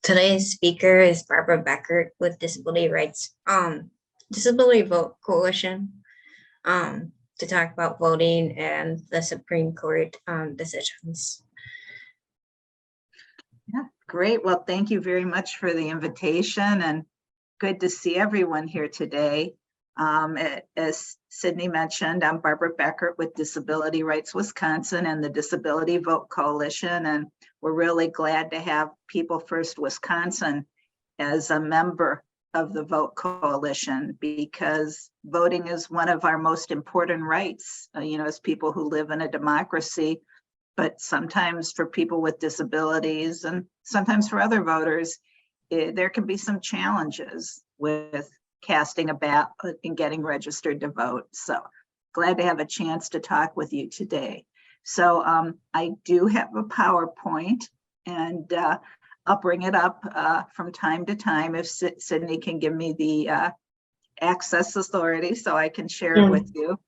Today's speaker is Barbara Beckert with Disability Vote Coalition, to talk about voting and the Supreme Court decisions. Yeah, great. Well, thank you very much for the invitation, and good to see everyone here today. As Sydney mentioned, I'm Barbara Beckert with Disability Rights Wisconsin and the Disability Vote Coalition, and we're really glad to have People First Wisconsin as a member of the Vote Coalition, because voting is one of our most important rights, as people who live in a democracy. But sometimes for people with disabilities and sometimes for other voters, there can be some challenges with casting a ballot and getting registered to vote. So glad to have a chance to talk with you today. So I do have a PowerPoint, and I'll bring it up from time to time if Sydney can give me the access authority so I can share it with you.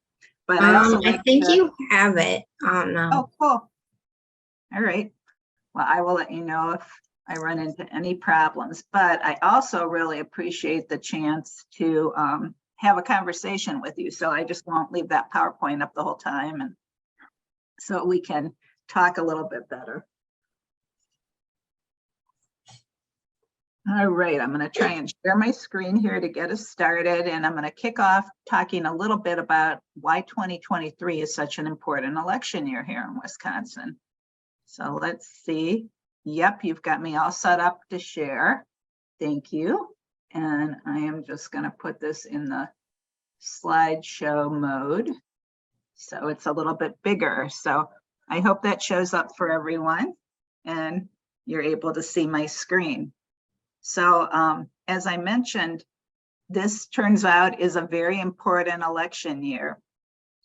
But I think you have it. Oh, cool. All right. Well, I will let you know if I run into any problems, but I also really appreciate the chance to have a conversation with you. So I just won't leave that PowerPoint up the whole time, and so we can talk a little bit better. All right, I'm going to try and share my screen here to get us started, and I'm going to kick off talking a little bit about why 2023 is such an important election year here in Wisconsin. So let's see. Yep, you've got me all set up to share. Thank you. And I am just going to put this in the slideshow mode, so it's a little bit bigger. So I hope that shows up for everyone and you're able to see my screen. So as I mentioned, this turns out is a very important election year.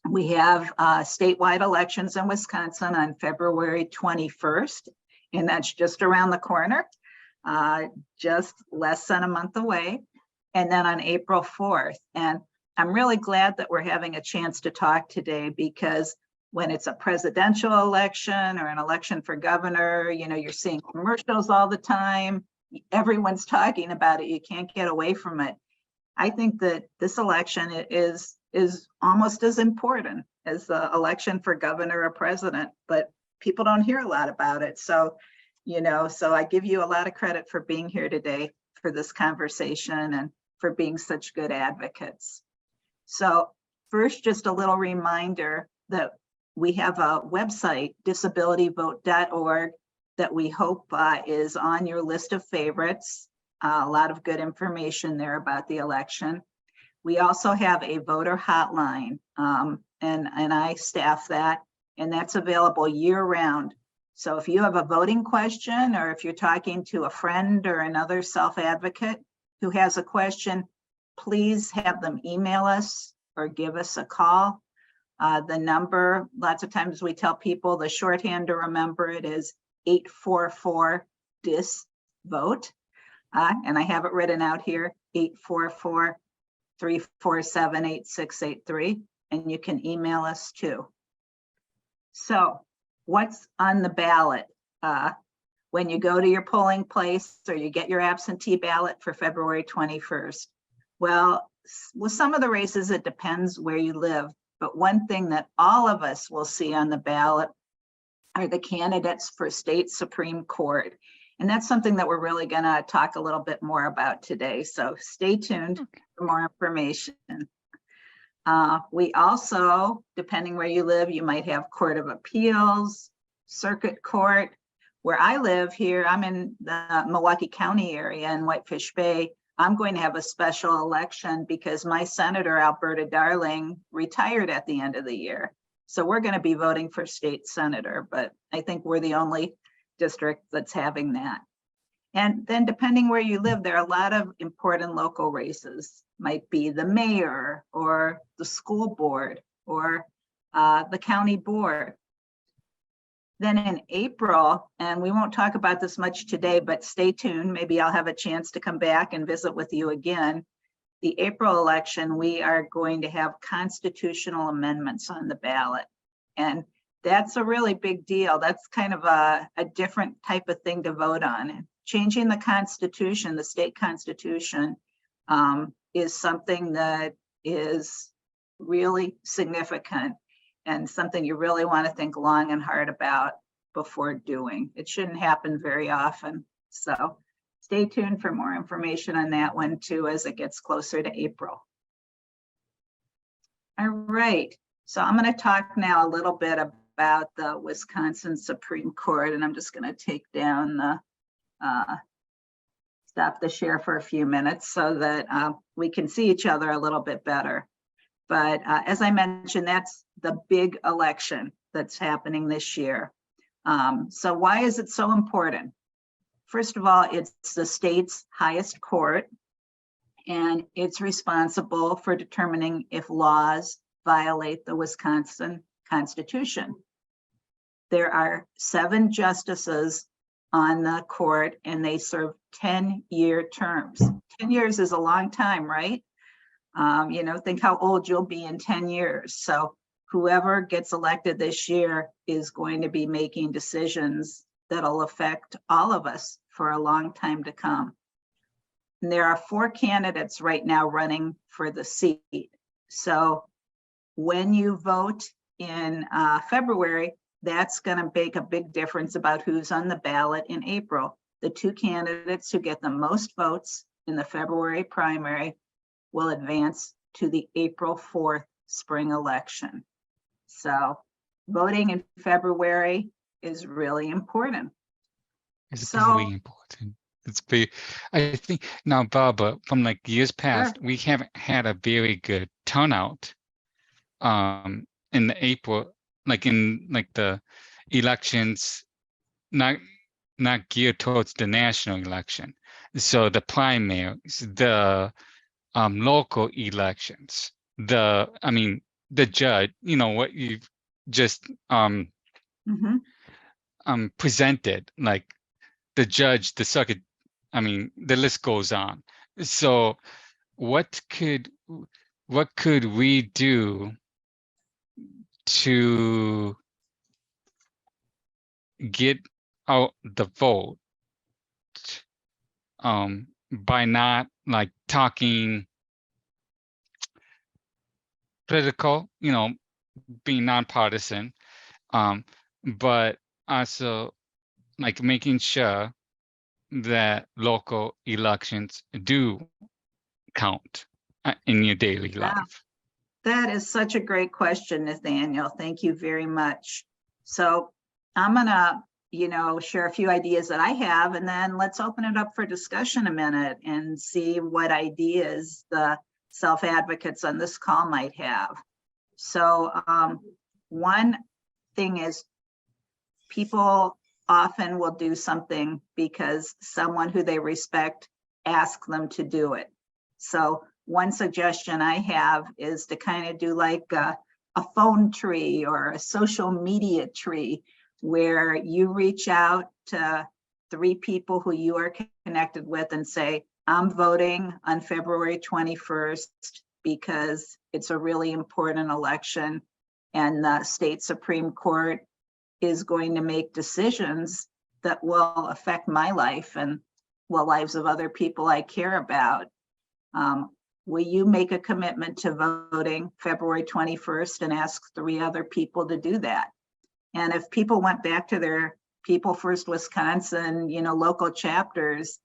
We have statewide elections in Wisconsin on February 21st, and that's just around the corner, just less than a month away, and then on April 4th. And I'm really glad that we're having a chance to talk today, because when it's a presidential election or an election for governor, you're seeing commercials all the time. Everyone's talking about it. You can't get away from it. I think that this election is almost as important as the election for governor or president, but people don't hear a lot about it. So, so I give you a lot of credit for being here today for this conversation and for being such good advocates. So first, just a little reminder that we have a website, disabilityvote.org, that we hope is on your list of favorites. A lot of good information there about the election. We also have a voter hotline, and I staff that, and that's available year round. So if you have a voting question, or if you're talking to a friend or another self-advocate who has a question, please have them email us or give us a call. The number, lots of times we tell people the shorthand to remember it is 844-DIS-VOTE. And I have it written out here, 844-347-8683, and you can email us too. So what's on the ballot when you go to your polling place or you get your absentee ballot for February 21st? Well, with some of the races, it depends where you live, but one thing that all of us will see on the ballot are the candidates for state Supreme Court. And that's something that we're really going to talk a little bit more about today. So stay tuned for more information. We also, depending where you live, you might have Court of Appeals, Circuit Court. Where I live here, I'm in the Milwaukee County area in Whitefish Bay. I'm going to have a special election because my Senator, Alberta Darling, retired at the end of the year. So we're going to be voting for state senator, but I think we're the only district that's having that. And then depending where you live, there are a lot of important local races. Might be the mayor or the school board or the county board. Then in April, and we won't talk about this much today, but stay tuned. Maybe I'll have a chance to come back and visit with you again. The April election, we are going to have constitutional amendments on the ballot. And that's a really big deal. That's kind of a different type of thing to vote on. changing the Constitution, the state constitution, is something that is really significant and something you really want to think long and hard about before doing. It shouldn't happen very often. So stay tuned for more information on that one too as it gets closer to April. All right, so I'm going to talk now a little bit about the Wisconsin Supreme Court, and I'm just going to take down the stop the share for a few minutes so that we can see each other a little bit better. But as I mentioned, that's the big election that's happening this year. So why is it so important? First of all, it's the state's highest court, and it's responsible for determining if laws violate the Wisconsin Constitution. There are 7 justices on the court, and they serve 10-year terms. 10 years is a long time, right? You know, think how old you'll be in 10 years. So whoever gets elected this year is going to be making decisions that'll affect all of us for a long time to come. And there are 4 candidates right now running for the seat. So when you vote in February, that's going to make a big difference about who's on the ballot in April. The 2 candidates who get the most votes in the February primary will advance to the April 4th spring election. So voting in February is really important. It's very important. It's very, I think now, Barbara, from like years past, we haven't had a very good turnout in the April, like in like the elections, not geared towards the national election. So the primaries, the local elections, the judge, you know, what you've just presented, like the judge, the circuit, the list goes on. So what could we do to get out the vote by not like talking political, you know, being nonpartisan, but also like making sure that local elections do count in your daily life? That is such a great question, Nathaniel. Thank you very much. So I'm gonna, share a few ideas that I have, and then let's open it up for discussion a minute and see what ideas the self-advocates on this call might have. So one thing is, people often will do something because someone who they respect asks them to do it. So one suggestion I have is to kind of do like a phone tree or a social media tree, where you reach out to 3 people who you are connected with and say, I'm voting on February 21st because it's a really important election, and the state Supreme Court is going to make decisions that will affect my life and the lives of other people I care about. Will you make a commitment to voting February 21st and ask 3 other people to do that? And if people went back to their People First Wisconsin, local chapters,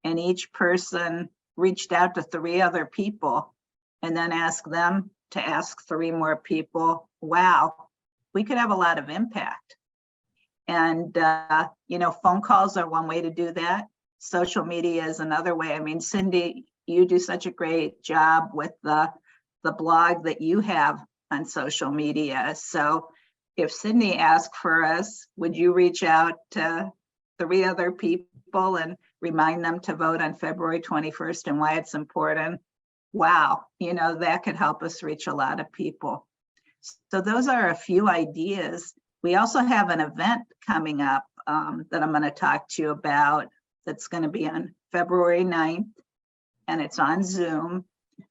and each person reached out to 3 other people and then asked them to ask 3 more people, wow, we could have a lot of impact. And, phone calls are one way to do that. Social media is another way. Cindy, you do such a great job with the blog that you have on social media. So if Cindy asked for us, would you reach out to 3 other people and remind them to vote on February 21st and why it's important? Wow, that could help us reach a lot of people. So those are a few ideas. We also have an event coming up that I'm going to talk to you about that's going to be on February 9th, and it's on Zoom,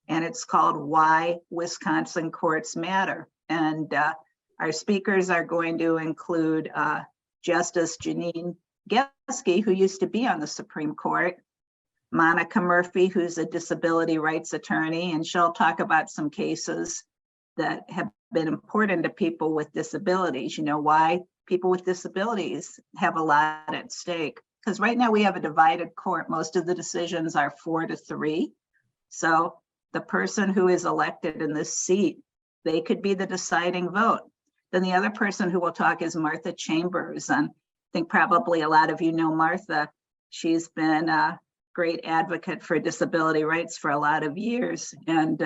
and it's called Why Wisconsin Courts Matter. And our speakers are going to include Justice Janine Geske, who used to be on the Supreme Court, Monica Murphy, who's a disability rights attorney, and she'll talk about some cases that have been important to people with disabilities. You know, why people with disabilities have a lot at stake. Because right now we have a divided court. Most of the decisions are 4-3. So the person who is elected in this seat, they could be the deciding vote. Then the other person who will talk is Martha Chambers. And I think probably a lot of you know Martha. She's been a great advocate for disability rights for a lot of years. And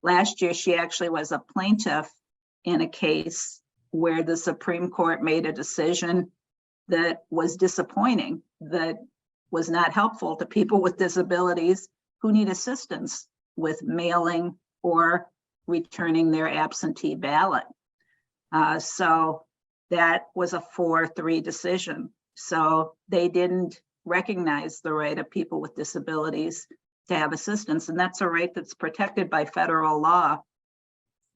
last year, she actually was a plaintiff in a case where the Supreme Court made a decision that was disappointing, that was not helpful to people with disabilities who need assistance with mailing or returning their absentee ballot. So that was a 4-3 decision. So they didn't recognize the right of people with disabilities to have assistance, and that's a right that's protected by federal law.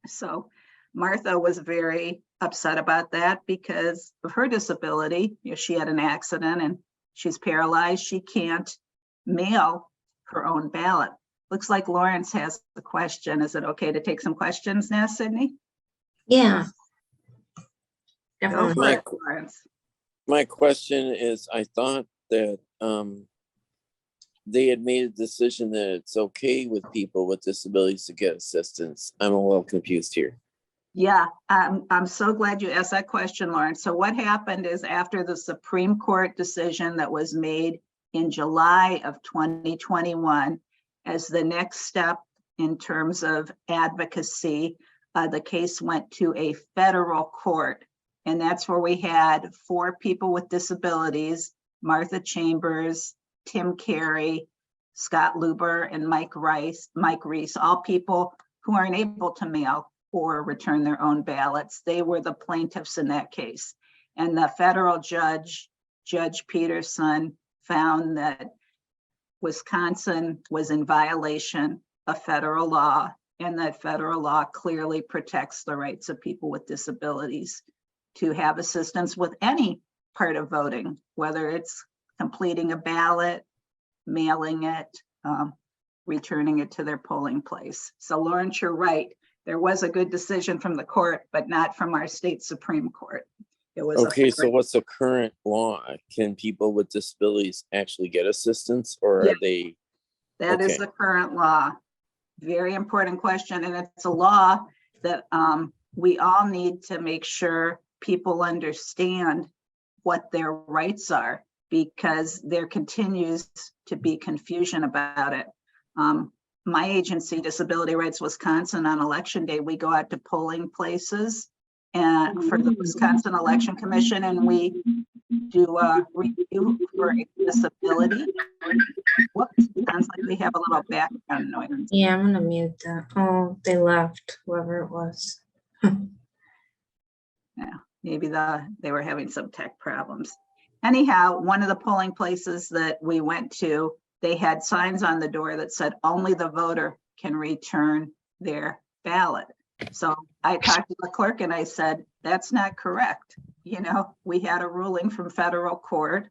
So Martha was very upset about that because of her disability. You know, she had an accident and she's paralyzed. She can't mail her own ballot. Looks like Lawrence has the question. Is it okay to take some questions now, Sydney? Yeah. Go Definitely. for it, Lawrence. My question is, I thought that they had made a decision that it's okay with people with disabilities to get assistance. I'm a little confused here. Yeah, I'm so glad you asked that question, Lawrence. So what happened is after the Supreme Court decision that was made in July of 2021, as the next step in terms of advocacy, the case went to a federal court. And that's where we had 4 people with disabilities, Martha Chambers, Tim Carey, Scott Luber, and Mike Reese, all people who aren't able to mail or return their own ballots. They were the plaintiffs in that case. And the federal judge, Judge Peterson, found that Wisconsin was in violation of federal law, and that federal law clearly protects the rights of people with disabilities to have assistance with any part of voting, whether it's completing a ballot, mailing it, returning it to their polling place. So Lawrence, you're right. There was a good decision from the court, but not from our state Supreme Court. It was okay. So what's the current law? Can people with disabilities actually get assistance, or are they? That is the current law. Very important question. And it's a law that we all need to make sure people understand what their rights are, because there continues to be confusion about it. My agency, Disability Rights Wisconsin, on election day, we go out to polling places and for the Wisconsin Election Commission, and we do a review for accessibility. Whoops, sounds like we have a little background noise. Yeah, I'm gonna mute that. Oh, they left, whoever it was. Yeah, maybe they were having some tech problems. Anyhow, one of the polling places that we went to, they had signs on the door that said only the voter can return their ballot. So I talked to the clerk and I said, that's not correct. You know, we had a ruling from federal court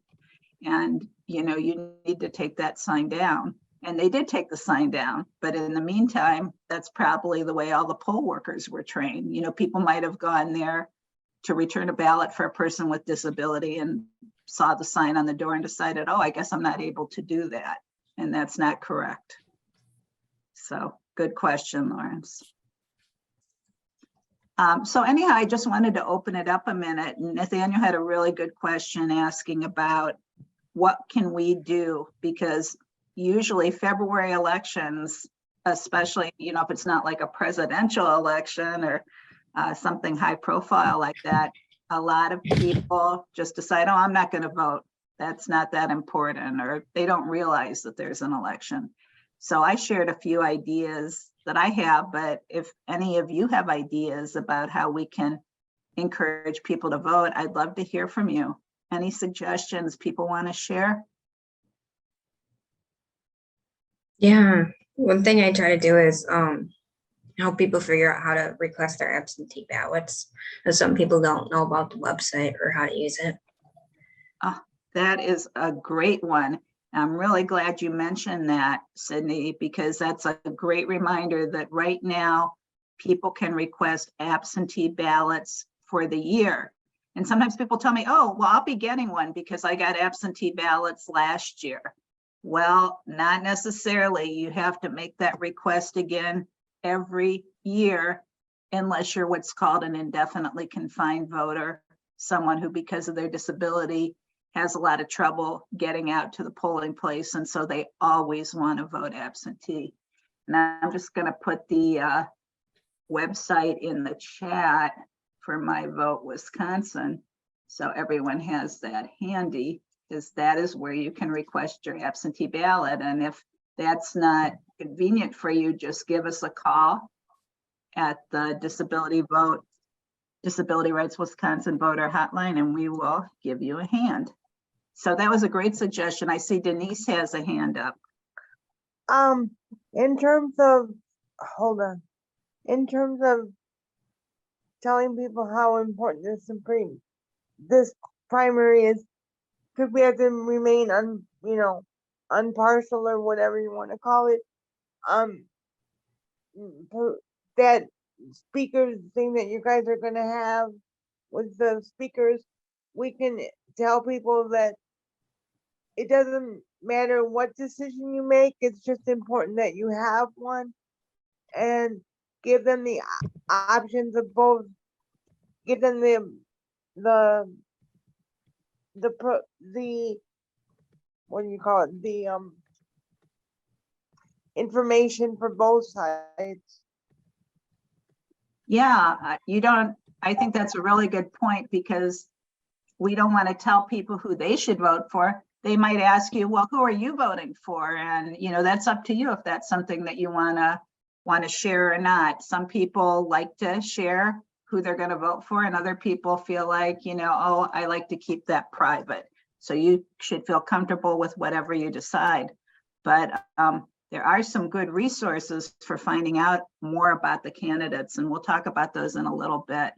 and, you know, you need to take that sign down. And they did take the sign down. But in the meantime, that's probably the way all the poll workers were trained. You know, people might have gone there to return a ballot for a person with disability and saw the sign on the door and decided, oh, I guess I'm not able to do that. And that's not correct. So good question, Lawrence. So anyhow, I just wanted to open it up a minute. Nathaniel had a really good question asking about what can we do? Because usually February elections, especially, you know, if it's not like a presidential election or something high profile like that, a lot of people just decide, oh, I'm not going to vote. That's not that important, or they don't realize that there's an election. So I shared a few ideas that I have, but if any of you have ideas about how we can encourage people to vote, I'd love to hear from you. Any suggestions people want to share? Yeah, one thing I try to do is help people figure out how to request their absentee ballots, because some people don't know about the website or how to use it. That is a great one. I'm really glad you mentioned that, Sydney, because that's a great reminder that right now people can request absentee ballots for the year. And sometimes people tell me, oh, well, I'll be getting one because I got absentee ballots last year. Well, not necessarily. You have to make that request again every year, unless you're what's called an indefinitely confined voter, someone who, because of their disability, has a lot of trouble getting out to the polling place. And so they always want to vote absentee. Now I'm just going to put the website in the chat for My Vote Wisconsin, so everyone has that handy, because that is where you can request your absentee ballot. And if that's not convenient for you, just give us a call at the Disability Rights Wisconsin Voter Hotline, and we will give you a hand. So that was a great suggestion. I see Denise has a hand up. In terms of, in terms of telling people how important this primary is, because we have to remain unpartial or whatever you want to call it. That speakers thing that you guys are gonna have with the speakers, we can tell people that it doesn't matter what decision you make, it's just important that you have one, and give them the options of both, give them the what do you call it, the information for both sides. Yeah, I think that's a really good point, because we don't want to tell people who they should vote for. They might ask you, well, who are you voting for? And, that's up to you if that's something that you want to share or not. Some people like to share who they're going to vote for, and other people feel like, oh, I like to keep that private. So you should feel comfortable with whatever you decide. But there are some good resources for finding out more about the candidates, and we'll talk about those in a little bit.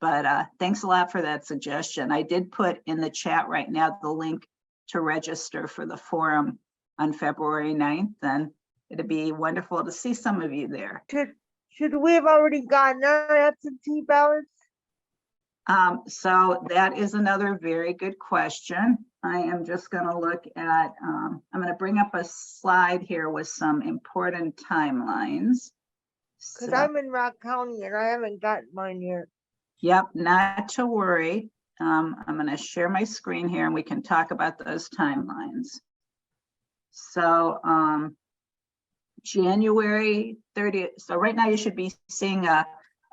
But thanks a lot for that suggestion. I did put in the chat right now the link to register for the forum on February 9th, and it'd be wonderful to see some of you there. Should we have already gotten our absentee ballots? So that is another very good question. I am just going to look at, I'm going to bring up a slide here with some important timelines. Because I'm in Rock County and I haven't gotten mine yet. Yep, not to worry. I'm going to share my screen here and we can talk about those timelines. So January 30th. So right now you should be seeing a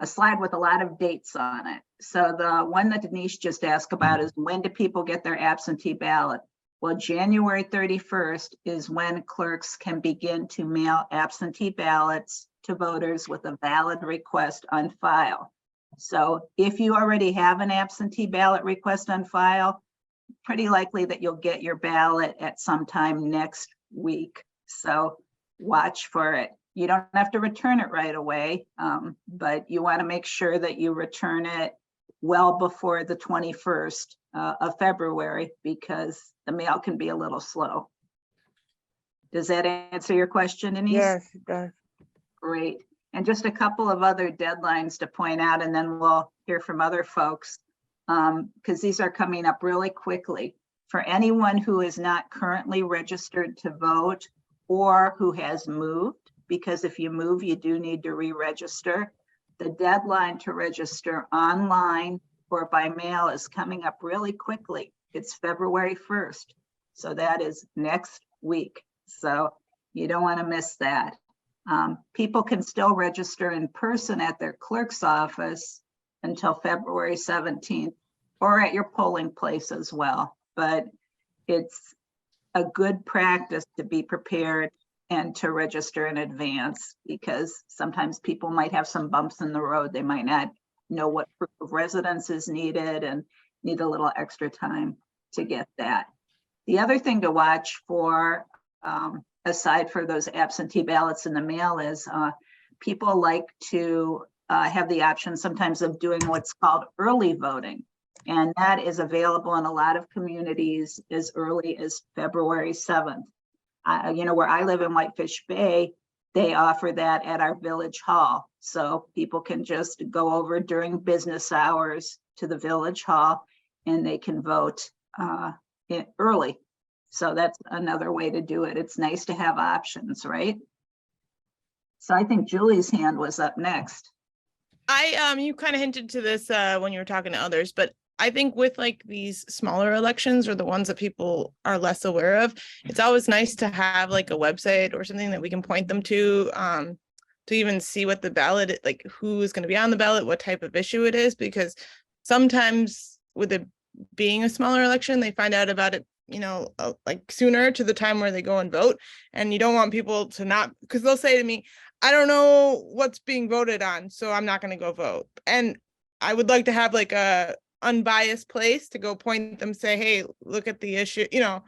slide with a lot of dates on it. So the one that Denise just asked about is, when do people get their absentee ballot? Well, January 31st is when clerks can begin to mail absentee ballots to voters with a valid request on file. So if you already have an absentee ballot request on file, pretty likely that you'll get your ballot at some time next week. So watch for it. You don't have to return it right away, but you want to make sure that you return it well before the 21st of February, because the mail can be a little slow. Does that answer your question, Denise? Yes, it does. Great. And just a couple of other deadlines to point out, and then we'll hear from other folks, because these are coming up really quickly. For anyone who is not currently registered to vote or who has moved, because if you move, you do need to re-register. The deadline to register online or by mail is coming up really quickly. It's February 1st. So that is next week. So you don't want to miss that. People can still register in person at their clerk's office until February 17th, or at your polling place as well. But it's a good practice to be prepared and to register in advance, because sometimes people might have some bumps in the road. They might not know what proof of residence is needed and need a little extra time to get that. The other thing to watch for, aside for those absentee ballots in the mail, is people like to have the option sometimes of doing what's called early voting. And that is available in a lot of communities as early as February 7th. You know, where I live in Whitefish Bay, they offer that at our village hall. So people can just go over during business hours to the village hall and they can vote early. So that's another way to do it. It's nice to have options, right? So I think Julie's hand was up next. You kind of hinted to this when you were talking to others, but I think with like these smaller elections or the ones that people are less aware of, it's always nice to have like a website or something that we can point them to even see what the ballot, like who is going to be on the ballot, what type of issue it is, because sometimes with it being a smaller election, they find out about it, you know, like sooner to the time where they go and vote. And you don't want people to not, because they'll say to me, I don't know what's being voted on, so I'm not going to go vote. And I would like to have like a unbiased place to go point them, say, hey, look at the issue, you know,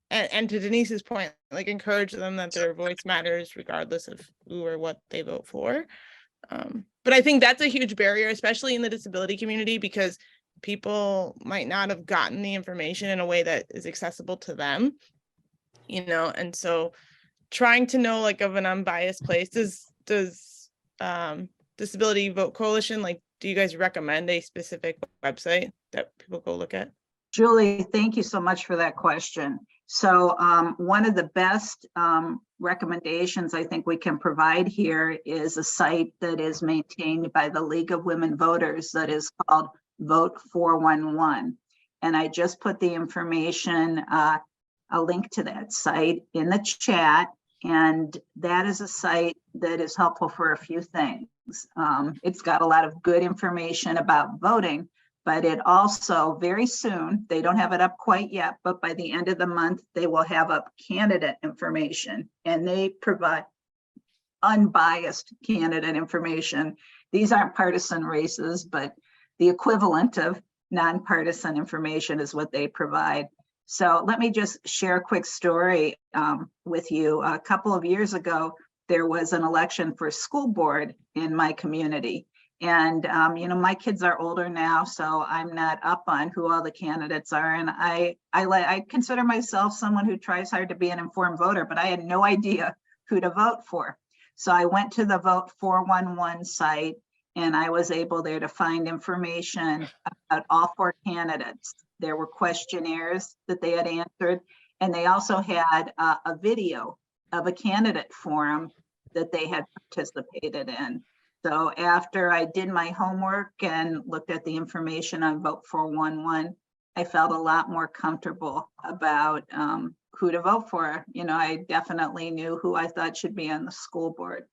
and to Denise's point, like encourage them that their voice matters regardless of who or what they vote for. But I think that's a huge barrier, especially in the disability community, because people might not have gotten the information in a way that is accessible to them, you know, and so trying to know like of an unbiased place. Does Disability Vote Coalition, like, do you guys recommend a specific website that people go look at? Julie, thank you so much for that question. So one of the best recommendations I think we can provide here is a site that is maintained by the League of Women Voters that is called Vote 411. And I just put the information, a link to that site in the chat. And that is a site that is helpful for a few things. It's got a lot of good information about voting, but it also very soon, they don't have it up quite yet, but by the end of the month, they will have up candidate information and they provide unbiased candidate information. These aren't partisan races, but the equivalent of nonpartisan information is what they provide. So let me just share a quick story with you. A couple of years ago, there was an election for school board in my community. And, you know, my kids are older now, so I'm not up on who all the candidates are. And I consider myself someone who tries hard to be an informed voter, but I had no idea who to vote for. So I went to the Vote 411 site and I was able there to find information about all four candidates. There were questionnaires that they had answered, and they also had a video of a candidate forum that they had participated in. So after I did my homework and looked at the information on Vote 411, I felt a lot more comfortable about who to vote for. You know, I definitely knew who I thought should be on the school board.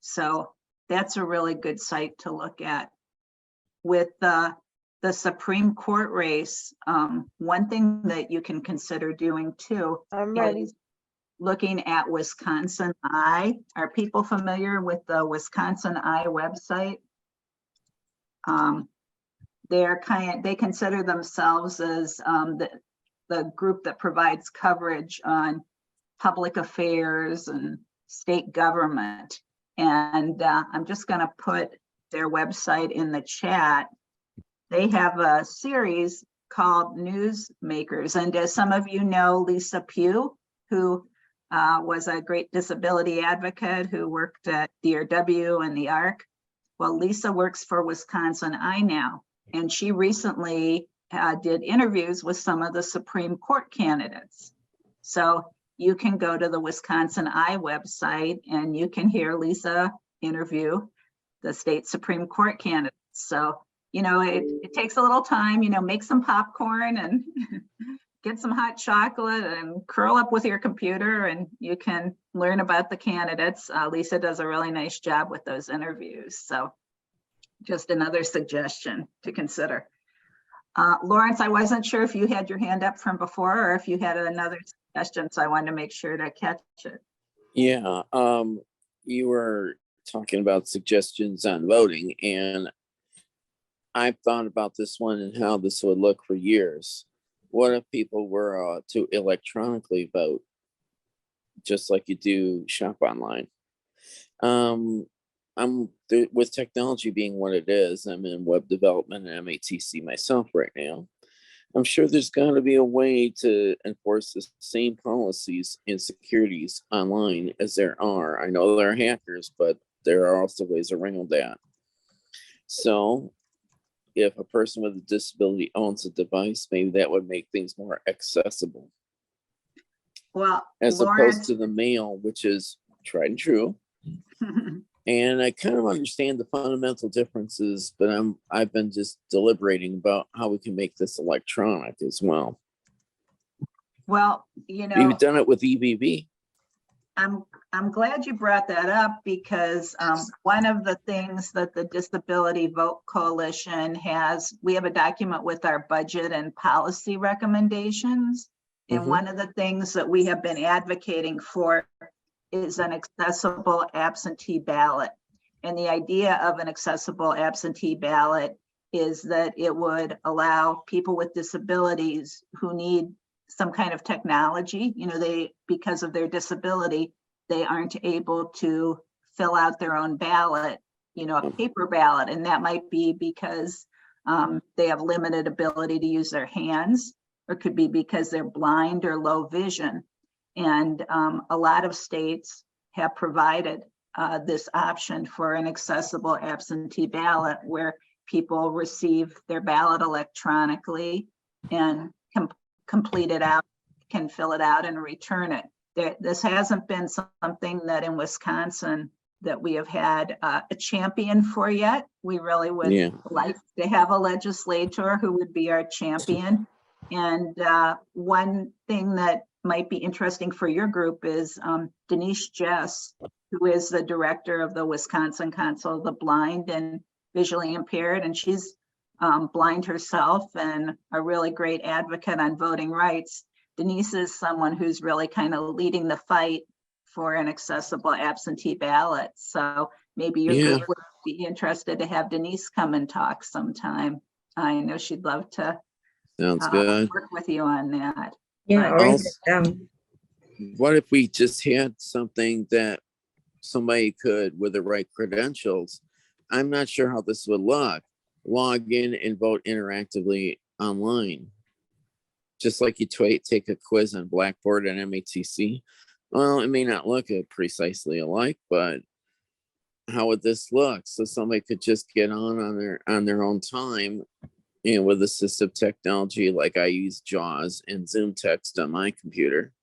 So that's a really good site to look at. With the Supreme Court race, one thing that you can consider doing too is looking at Wisconsin Eye. Are people familiar with the Wisconsin Eye website? They consider themselves as the group that provides coverage on public affairs and state government. And I'm just going to put their website in the chat. They have a series called Newsmakers. And as some of you know, Lisa Pugh, who was a great disability advocate who worked at DRW and the ARC. Well, Lisa works for Wisconsin Eye now, and she recently did interviews with some of the Supreme Court candidates. So you can go to the Wisconsin Eye website and you can hear Lisa interview the state Supreme Court candidates. So, you know, it takes a little time, you know, make some popcorn and get some hot chocolate and curl up with your computer and you can learn about the candidates. Lisa does a really nice job with those interviews. So just another suggestion to consider. Lawrence, I wasn't sure if you had your hand up from before or if you had another suggestion, so I wanted to make sure to catch it. Yeah, you were talking about suggestions on voting, and I've thought about this one and how this would look for years. What if people were to electronically vote, just like you do shop online? with technology being what it is, I'm in web development and MATC myself right now. I'm sure there's got to be a way to enforce the same policies and securities online as there are. I know there are hackers, but there are also ways around that. So if a person with a disability owns a device, maybe that would make things more accessible. Well, As Lauren, opposed to the mail, which is tried and true. And I kind of understand the fundamental differences, but I've been just deliberating about how we can make this electronic as well. well, you know, We've done it with EBV. I'm glad you brought that up because one of the things that the Disability Vote Coalition has, we have a document with our budget and policy recommendations. And Mhm. one of the things that we have been advocating for is an accessible absentee ballot. And the idea of an accessible absentee ballot is that it would allow people with disabilities who need some kind of technology, you know, because of their disability, they aren't able to fill out their own ballot, you know, a paper ballot. And that might be because they have limited ability to use their hands, or it could be because they're blind or low vision. And a lot of states have provided this option for an accessible absentee ballot where people receive their ballot electronically and complete it out, can fill it out and return it. This hasn't been something that in Wisconsin that we have had a champion for yet. We really would like to have a legislator who would be our champion. And one thing that might be interesting for your group is Denise Jess, who is the director of the Wisconsin Council of the Blind and Visually Impaired, and she's blind herself and a really great advocate on voting rights. Denise is someone who's really kind of leading the fight for an accessible absentee ballot. So maybe your group would be interested to have Denise come and talk sometime. I know she'd love to Sounds good. work with you on that. Yeah, or Also, what if we just had something that somebody could, with the right credentials, I'm not sure how this would look, log in and vote interactively online. Just like you take a quiz on Blackboard and MATC. Well, it may not look precisely alike, but how would this look? So somebody could just get on their own time, you know, with assistive technology, like I use JAWS and Zoom text on my computer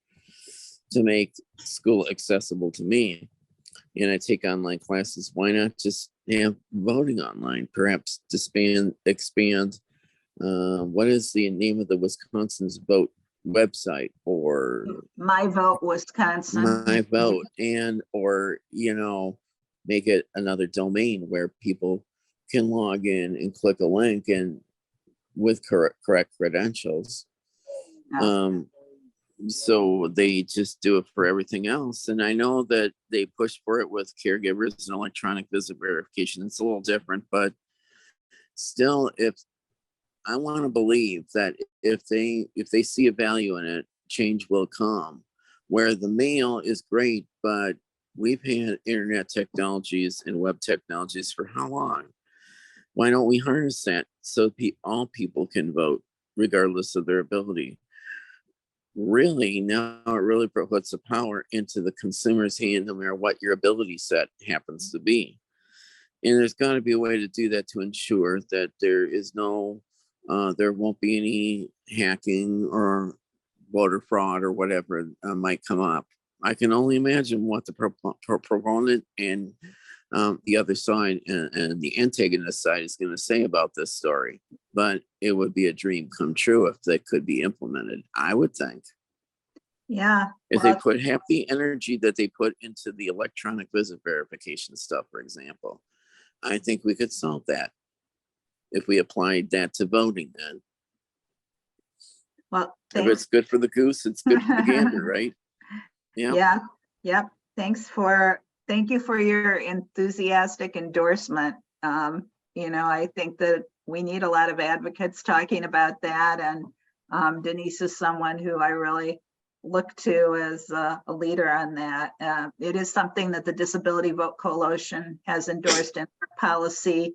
to make school accessible to me. And I take online classes. Why not just have voting online? Perhaps expand. What is the name of the Wisconsin's vote website? Or My Vote Wisconsin. My Vote, and or you know, make it another domain where people can log in and click a link and with correct credentials. So they just do it for everything else. And I know that they push for it with caregivers and electronic visit verification. It's a little different, but still, if I want to believe that if they see a value in it, change will come. Where the mail is great, but we've had internet technologies and web technologies for how long? Why don't we harness that so all people can vote regardless of their ability? Really, now it really puts the power into the consumer's hand, no matter what your ability set happens to be. And there's got to be a way to do that to ensure that there is there won't be any hacking or voter fraud or whatever might come up. I can only imagine what the proponent and the other side and the antagonist side is going to say about this story. But it would be a dream come true if that could be implemented, I would think. Yeah. If they put half the energy that they put into the electronic visit verification stuff, for example, I think we could solve that if we applied that to voting then. Well, if it's good for the goose, it's good for the gander, right? Yeah. Yep. Thank you for your enthusiastic endorsement. You know, I think that we need a lot of advocates talking about that. And Denise is someone who I really look to as a leader on that. It is something that the Disability Vote Coalition has endorsed in their policy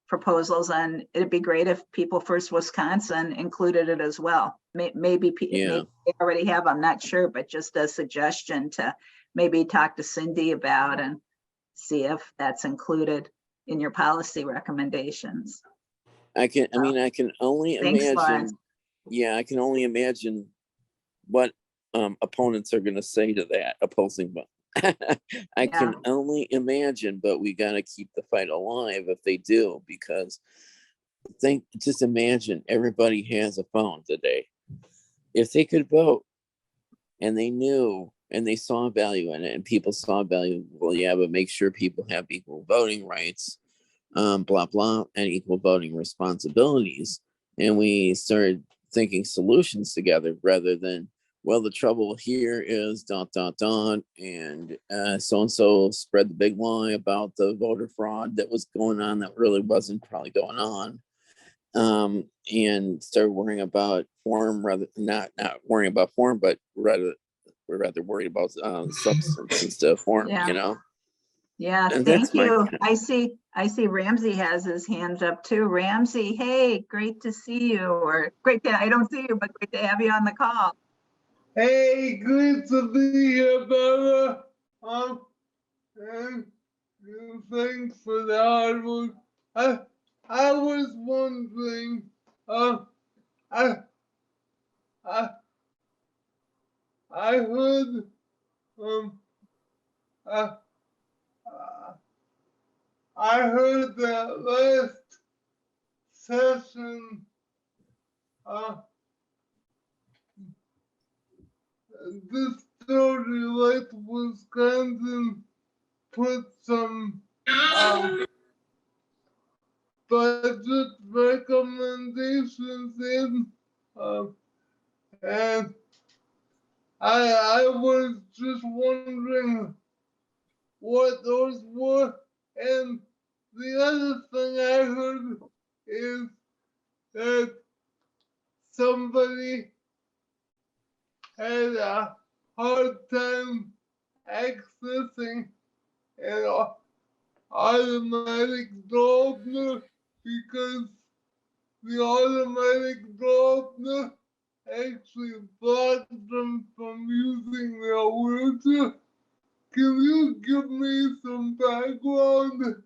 proposals, and it'd be great if People First Wisconsin included it as well. Maybe Yeah. maybe they already have, I'm not sure, but just a suggestion to maybe talk to Cindy about and see if that's included in your policy recommendations. I can only Thanks, imagine. Lawrence. Yeah, I can only imagine what opponents are going to say to that opposing, but I can only imagine, but we got to keep the fight alive if they do, because just imagine everybody has a phone today. If they could vote and they knew and they saw value in it and people saw value, well, yeah, but make sure people have equal voting rights, blah, blah, and equal voting responsibilities. And we started thinking solutions together rather than, well, the trouble here is ... and so-and-so spread the big lie about the voter fraud that was going on that really wasn't probably going on. And started worrying about form rather not worrying about form, but rather worried about substance instead of form, Yeah. you know? Yeah, And thank that's my you. point. I see Ramsey has his hands up too. Ramsey, hey, great to see you, or I don't see you, but great to have you on the call. Hey, good to be here, Bella. And thanks for the hard work. I was wondering, I I I heard uh, I heard that last session this story like Wisconsin put some budget recommendations in, and I was just wondering what those were. And the other thing I heard is that somebody had a hard time accessing an automatic draw opener because the automatic draw opener actually blocked them from using their wheelchair. Can you give me some background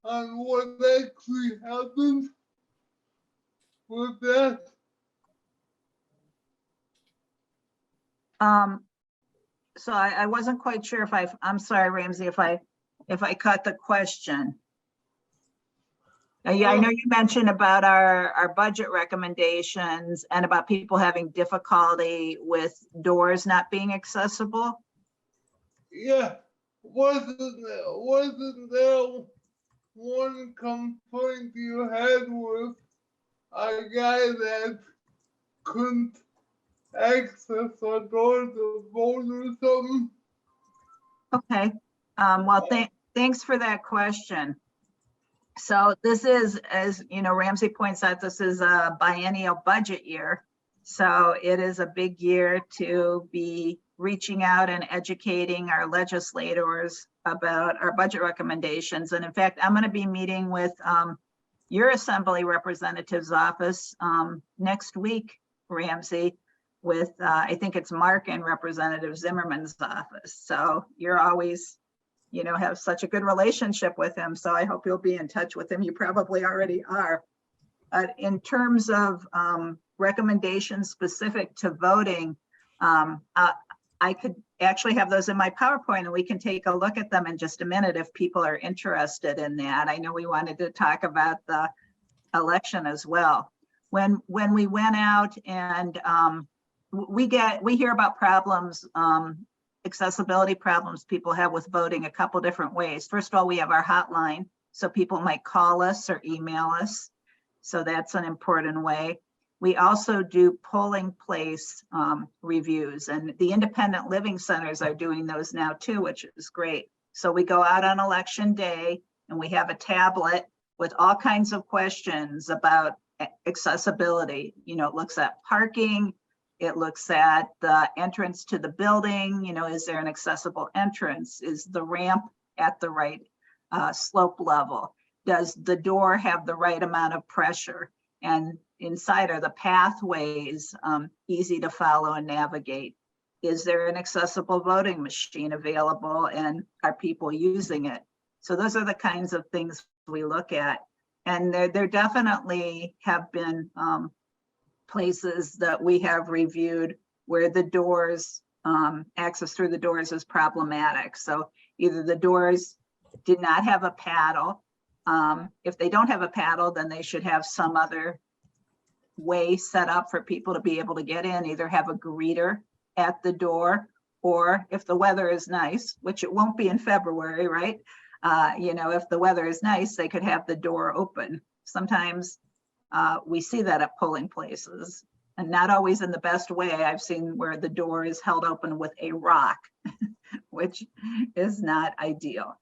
on what actually happened with that? So I wasn't quite sure if I'm sorry, Ramsey, if I caught the question. Yeah, I know you mentioned about our budget recommendations and about people having difficulty with doors not being accessible. Yeah, wasn't there one complaint you had with a guy that couldn't access a door to vote or something? Okay, well, thanks for that question. So this is, as you know, Ramsey points out, this is a biennial budget year. So it is a big year to be reaching out and educating our legislators about our budget recommendations. And in fact, I'm going to be meeting with your assembly representative's office next week, Ramsey, with I think it's Mark and Representative Zimmerman's office. So you're always, you know, have such a good relationship with him. So I hope you'll be in touch with him. You probably already are. In terms of recommendations specific to voting, I could actually have those in my PowerPoint and we can take a look at them in just a minute if people are interested in that. I know we wanted to talk about the election as well. When we went out and we hear about problems, accessibility problems people have with voting a couple different ways. First of all, we have our hotline, so people might call us or email us. So that's an important way. We also do polling place reviews, and the independent living centers are doing those now too, which is great. So we go out on election day and we have a tablet with all kinds of questions about accessibility. You know, it looks at parking, It looks at the entrance to the building, you know, is there an accessible entrance? Is the ramp at the right slope level? Does the door have the right amount of pressure? And inside are the pathways easy to follow and navigate? Is there an accessible voting machine available and are people using it? So those are the kinds of things we look at. And there definitely have been places that we have reviewed where the doors, access through the doors is problematic. So either the doors did not have a paddle. If they don't have a paddle, then they should have some other way set up for people to be able to get in, either have a greeter at the door, or if the weather is nice, which it won't be in February, right? You know, if the weather is nice, they could have the door open. Sometimes we see that at polling places, and not always in the best way. I've seen where the door is held open with a rock, which is not ideal.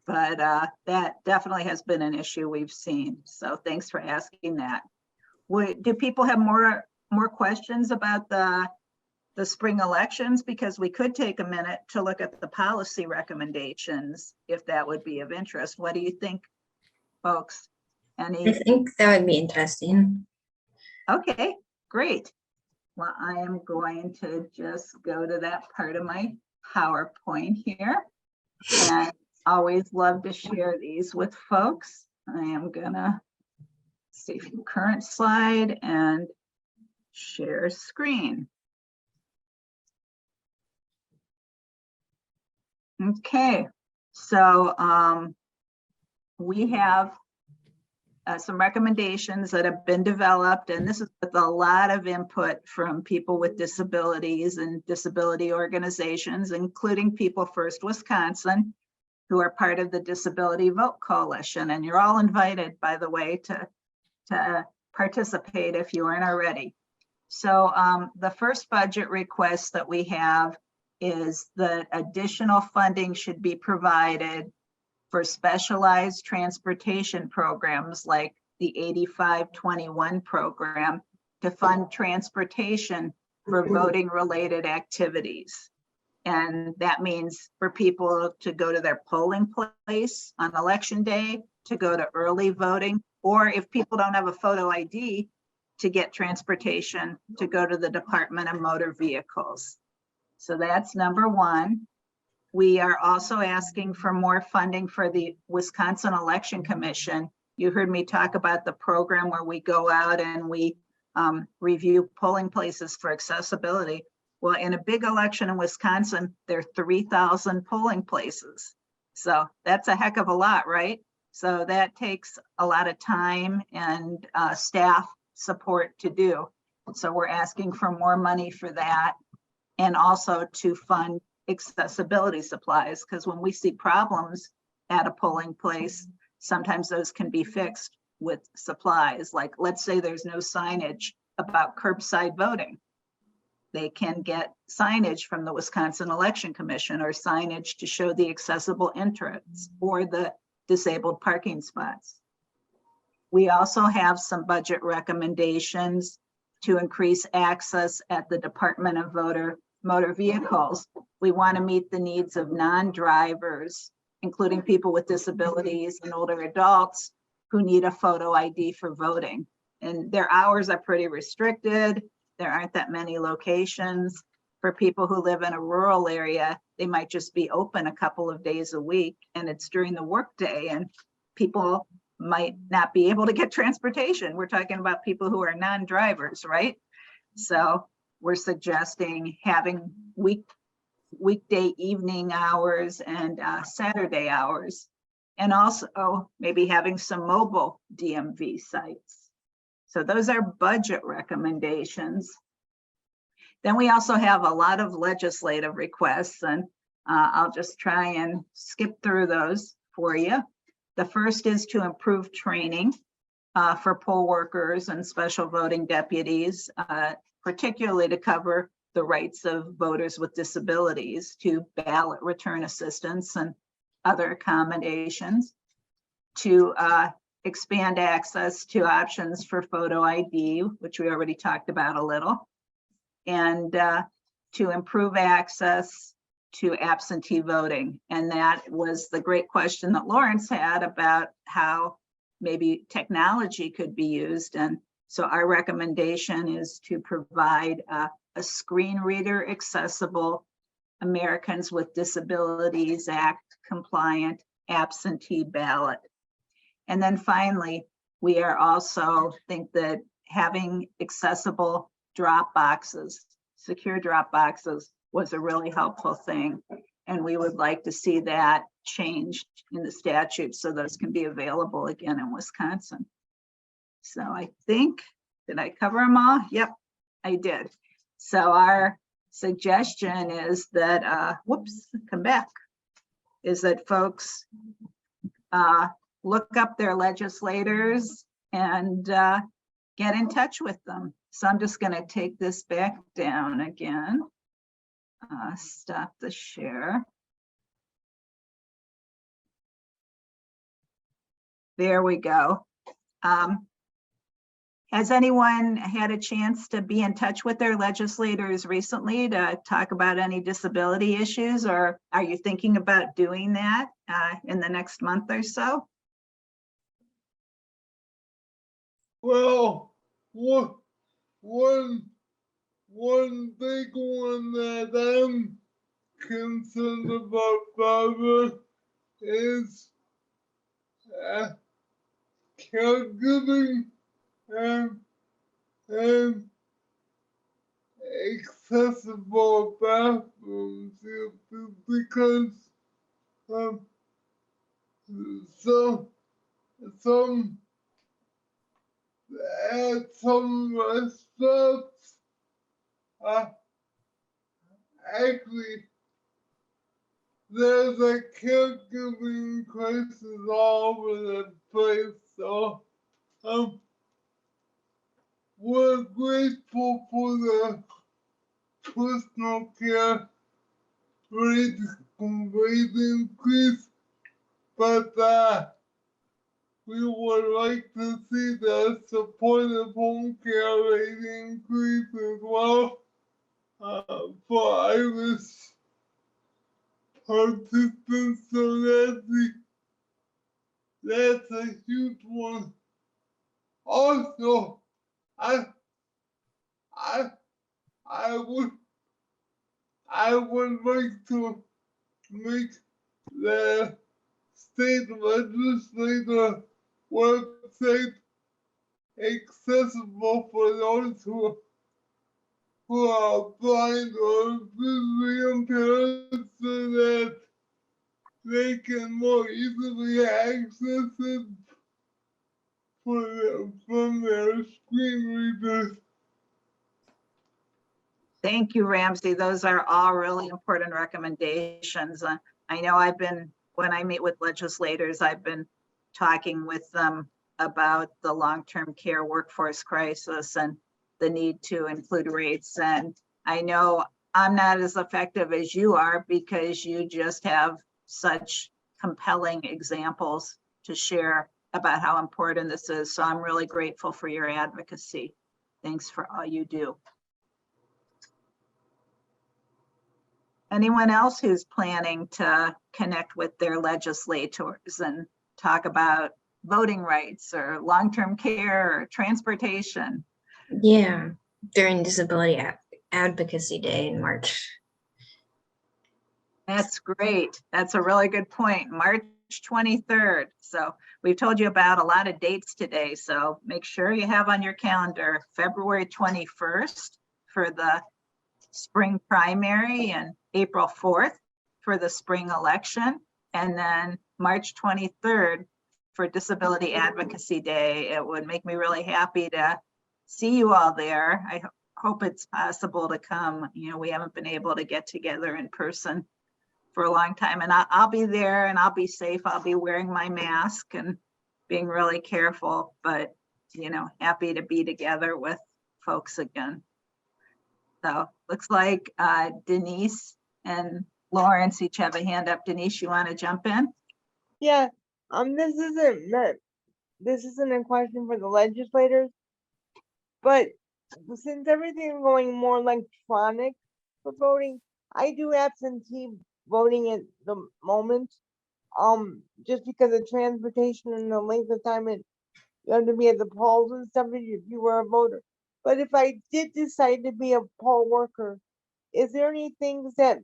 But that definitely has been an issue we've seen. So thanks for asking that. Do people have more questions about the spring elections? Because we could take a minute to look at the policy recommendations, if that would be of interest. What do you think, folks? I think that would be interesting. Okay, great. Well, I am going to just go to that part of my PowerPoint here. And always love to share these with folks. I am gonna save current slide and share screen. Okay, so we have some recommendations that have been developed, and this is with a lot of input from people with disabilities and disability organizations, including People First Wisconsin, who are part of the Disability Vote Coalition. And you're all invited, by the way, to participate if you aren't already. So the first budget request that we have is that additional funding should be provided for specialized transportation programs like the 8521 program to fund transportation for voting related activities. And that means for people to go to their polling place on election day, to go to early voting, or if people don't have a photo ID, to get transportation to go to the Department of Motor Vehicles. So that's number one. We are also asking for more funding for the Wisconsin Election Commission. You heard me talk about the program where we go out and we review polling places for accessibility. Well, in a big election in Wisconsin, there are 3,000 polling places. So that's a heck of a lot, right? So that takes a lot of time and staff support to do. So we're asking for more money for that, and also to fund accessibility supplies, because when we see problems at a polling place, sometimes those can be fixed with supplies. Like, let's say there's no signage about curbside voting. They can get signage from the Wisconsin Election Commission, or signage to show the accessible entrance or the disabled parking spots. We also have some budget recommendations to increase access at the Department of Motor Vehicles. We want to meet the needs of non-drivers, including people with disabilities and older adults who need a photo ID for voting. And their hours are pretty restricted. There aren't that many locations. For people who live in a rural area, they might just be open a couple of days a week, and it's during the workday, and people might not be able to get transportation. We're talking about people who are non-drivers, right? So we're suggesting having weekday evening hours and Saturday hours, and also maybe having some mobile DMV sites. So those are budget recommendations. Then we also have a lot of legislative requests, and I'll just try and skip through those for you. The first is to improve training for poll workers and special voting deputies, particularly to cover the rights of voters with disabilities, to ballot return assistance and other accommodations, to expand access to options for photo ID, which we already talked about a little, and to improve access to absentee voting. And that was the great question that Lawrence had about how maybe technology could be used. And so our recommendation is to provide a screen reader accessible Americans with Disabilities Act compliant absentee ballot. And then finally, we are also think that having accessible drop boxes, secure drop boxes, was a really helpful thing. And we would like to see that changed in the statute so those can be available again in Wisconsin. So I think, did I cover them all? Yep, I did. So our suggestion is that, whoops, come back, is that folks look up their legislators and get in touch with them. So I'm just going to take this back down again. Stop the share. There we go. Has anyone had a chance to be in touch with their legislators recently to talk about any disability issues, or are you thinking about doing that in the next month or so? Well, one big one that I'm concerned about, Barbara, is caregiving and accessible bathrooms, because some at some restaurants actually there's a caregiving crisis all over the place. So we're grateful for the personal care rate increase, but we would like to see the supportive home care rate increase as well for Irish participants. So that's a huge one. Also, I would like to make the state legislature website accessible for those who are blind or visually impaired, so that they can more easily access it from their screen readers. Thank you, Ramsey. Those are all really important recommendations. I know when I meet with legislators, I've been talking with them about the long-term care workforce crisis and the need to include rates. And I know I'm not as effective as you are because you just have such compelling examples to share about how important this is. So I'm really grateful for your advocacy. Thanks for all you do. Anyone else who's planning to connect with their legislators and talk about voting rights or long-term care or transportation? Yeah, during Disability Advocacy Day in March. That's great. That's a really good point. March 23rd. So we've told you about a lot of dates today. So make sure you have on your calendar February 21st for the spring primary and April 4th for the spring election. And then March 23rd for Disability Advocacy Day. It would make me really happy to see you all there. I hope it's possible to come. You know, we haven't been able to get together in person for a long time, and I'll be there and I'll be safe. I'll be wearing my mask and being really careful, but you know, happy to be together with folks again. So looks like Denise and Lawrence each have a hand up. Denise, you want to jump in? Yeah, this isn't a question for the legislators, but since everything's going more electronic for voting, I do absentee voting at the moment. Just because of transportation and the length of time you have to be at the polls and stuff if you were a voter. But if I did decide to be a poll worker, is there any things that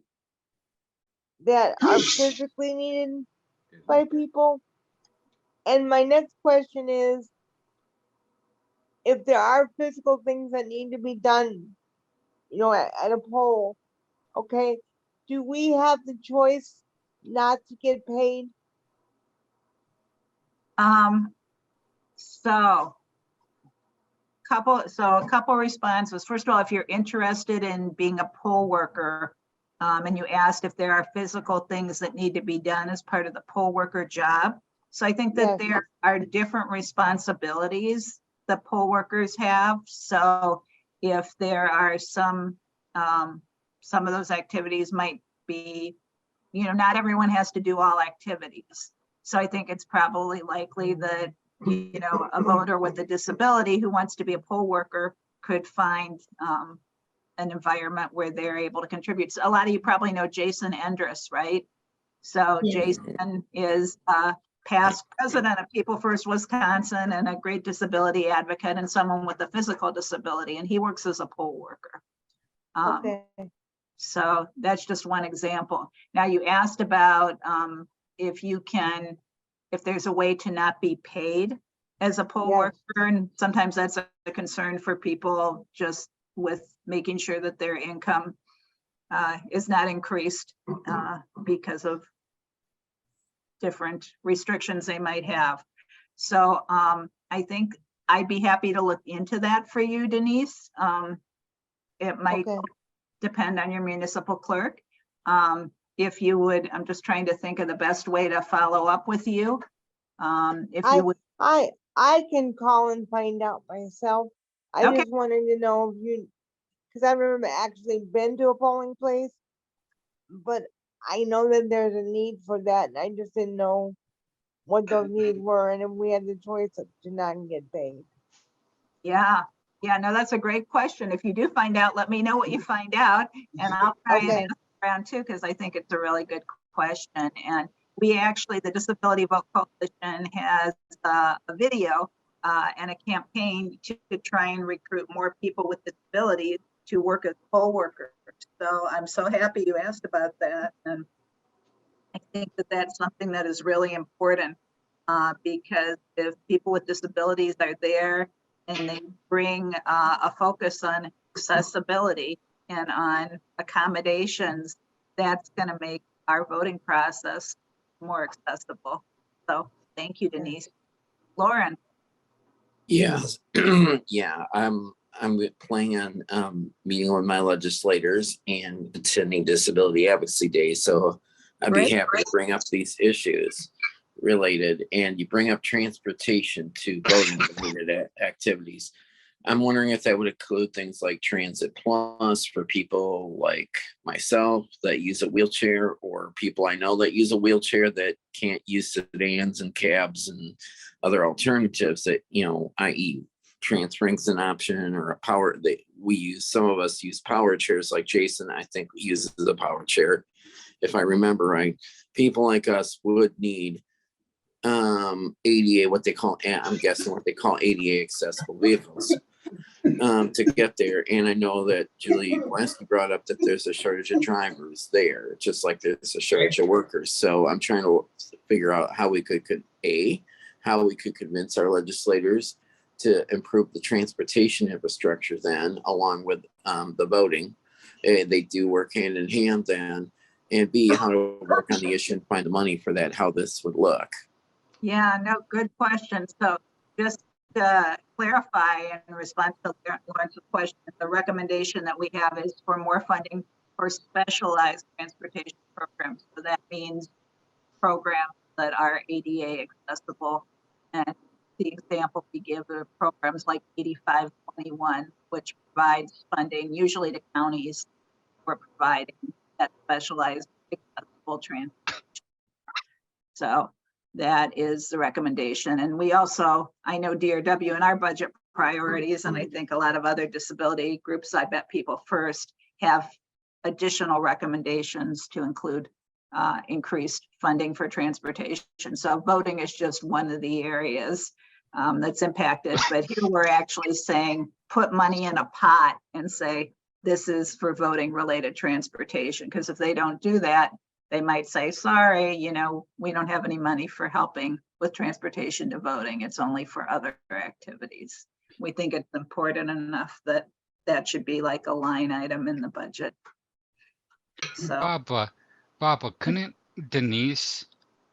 are physically needed by people? And my next question is, if there are physical things that need to be done, at a poll, okay, do we have the choice not to get paid? So a couple responses. First of all, if you're interested in being a poll worker, and you asked if there are physical things that need to be done as part of the poll worker job. So I think that Yes. there are different responsibilities that poll workers have. So if there are some of those activities might be, not everyone has to do all activities. So I think it's probably likely that, a voter with a disability who wants to be a poll worker could find an environment where they're able to contribute. So a lot of you probably know Jason Endress, right? So Yeah. Jason is past president of People First Wisconsin and a great disability advocate and someone with a physical disability, and he works as a poll worker. Okay. So that's just one example. Now you asked about if there's a way to not be paid as a poll Yes. worker, and sometimes that's a concern for people just with making sure that their income is not increased because of different restrictions they might have. So I think I'd be happy to look into that for you, Denise. It might Okay. depend on your municipal clerk. If you would, I'm just trying to think of the best way to follow up with you. If you would, I can call and find out myself. I Okay. just wanted to know if because I've never actually been to a polling place, but I know that there's a need for that, and I just didn't know what those needs were, and if we had the choice to not get paid. yeah, no, that's a great question. If you do find out, let me know what you find out, and I'll try and Okay. ask around too, because I think it's a really good question. And we actually, the Disability Vote Coalition has a video and a campaign to try and recruit more people with disabilities to work as poll workers. So I'm so happy you asked about that. And I think that that's something that is really important because if people with disabilities are there and they bring a focus on accessibility and on accommodations, that's going to make our voting process more accessible. So thank you, Denise. Lauren. Yeah, yeah, I'm planning on meeting with my legislators and attending Disability Advocacy Day. So I'd be happy to bring up these issues related. And you bring up transportation to voting related activities. I'm wondering if that would include things like Transit Plus for people like myself that use a wheelchair, or people I know that use a wheelchair that can't use sedans and cabs and other alternatives that, i.e. transferring's an option, or a power that we use. Some of us use power chairs, like Jason, I think, uses a power chair. If I remember right, people like us would need ADA, I'm guessing what they call ADA accessible vehicles to get there. And I know that Julie Walensky brought up that there's a shortage of drivers there, just like there's a shortage of workers. So I'm trying to figure out how we could convince our legislators to improve the transportation infrastructure then, along with the voting. They do work hand in hand then. And B, how to work on the issue and find the money for that, how this would look. Yeah, no, good question. So just to clarify in response to Lauren's question, the recommendation that we have is for more funding for specialized transportation programs. So that means programs that are ADA accessible. And the example we give are programs like 8521, which provides funding usually to counties for providing that specialized accessible transportation. So that is the recommendation. And we also, I know DRW in our budget priorities, and I think a lot of other disability groups, I bet People First, have additional recommendations to include increased funding for transportation. So voting is just one of the areas that's impacted, but here we're actually saying, put money in a pot and say, this is for voting related transportation. Because if they don't do that, they might say, sorry, you know, we don't have any money for helping with transportation to voting. It's only for other activities. We think it's important enough that that should be like a line item in the budget. So Barbara, couldn't Denise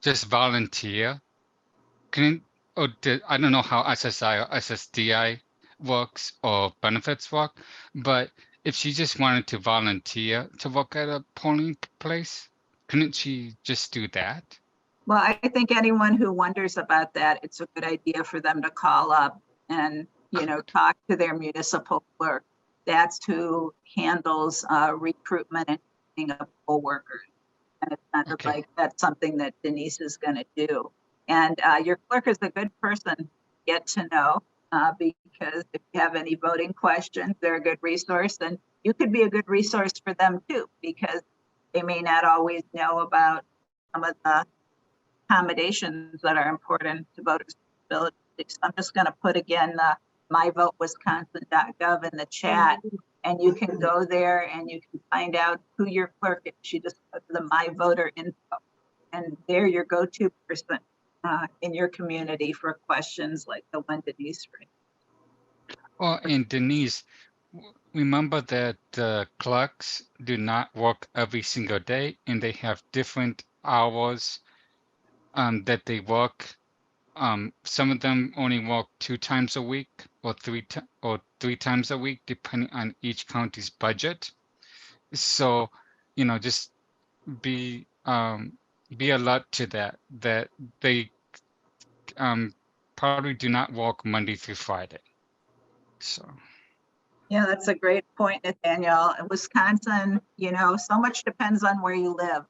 just volunteer? Couldn't, or I don't know how SSI or SSDI works or benefits work, but if she just wanted to volunteer to work at a polling place, couldn't she just do that? well, I think anyone who wonders about that, it's a good idea for them to call up and, you know, talk to their municipal clerk. That's who handles recruitment and training of poll workers. And it's not Okay. like that's something that Denise is going to do. And your clerk is a good person to get to know because if you have any voting questions, they're a good resource. And you could be a good resource for them too, because they may not always know about some of the accommodations that are important to voters' ability. So I'm just going to put again myvotewisconsin.gov in the chat, and you can go there and you can find out who your clerk is. You just go to the My Voter info, and they're your go-to person in your community for questions like the one Denise raised. Oh, and Denise, remember that the clerks do not work every single day, and they have different hours that they work. Some of them only work 2 times a week or 3 times a week, depending on each county's budget. So, you know, just be alert to that they probably do not work Monday through Friday. So. Yeah, that's a great point, Nathaniel. In Wisconsin, you know, so much depends on where you live.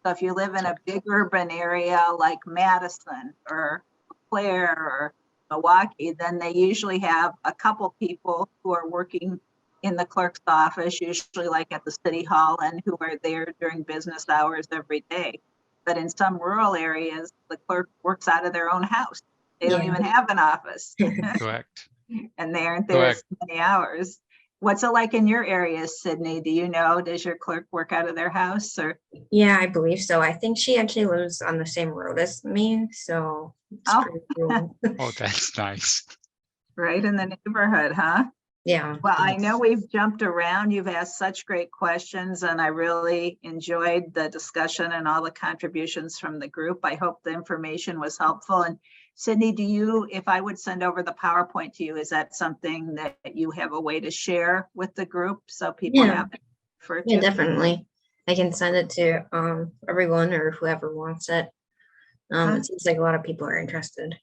So if you live in a big urban area like Madison or Clare or Milwaukee, then they usually have a couple people who are working in the clerk's office, usually like at the city hall, and who are there during business hours every day. But in some rural areas, the clerk works out of their own house. They don't even have an office. Correct. And they aren't there as many hours. What's it like in your area, Sydney? Do you know, does your clerk work out of their house or? Yeah, I believe so. I think she actually lives on the same road as me, so it's pretty cool. Oh, that's nice. Right in the neighborhood, huh? Yeah. Well, I know we've jumped around. You've asked such great questions, and I really enjoyed the discussion and all the contributions from the group. I hope the information was helpful. And Sydney, do you, if I would send over the PowerPoint to you, is that something that you have a way to share with the group so people have it for? Yeah, definitely. I can send it to everyone or whoever wants it. It seems like a lot of people are interested.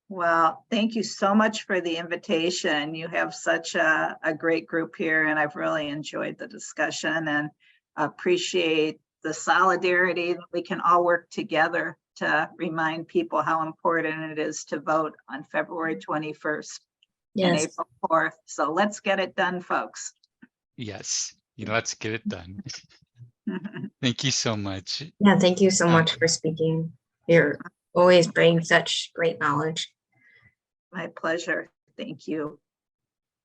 Well, thank you so much for the invitation. You have such a great group here, and I've really enjoyed the discussion and appreciate the solidarity. We can all work together to remind people how important it is to vote on February 21st and April 4th. So let's get it done, folks. Yes, let's get it done. Thank you so much. Yeah, thank you so much for speaking. You're always bringing such great knowledge. My pleasure. Thank you.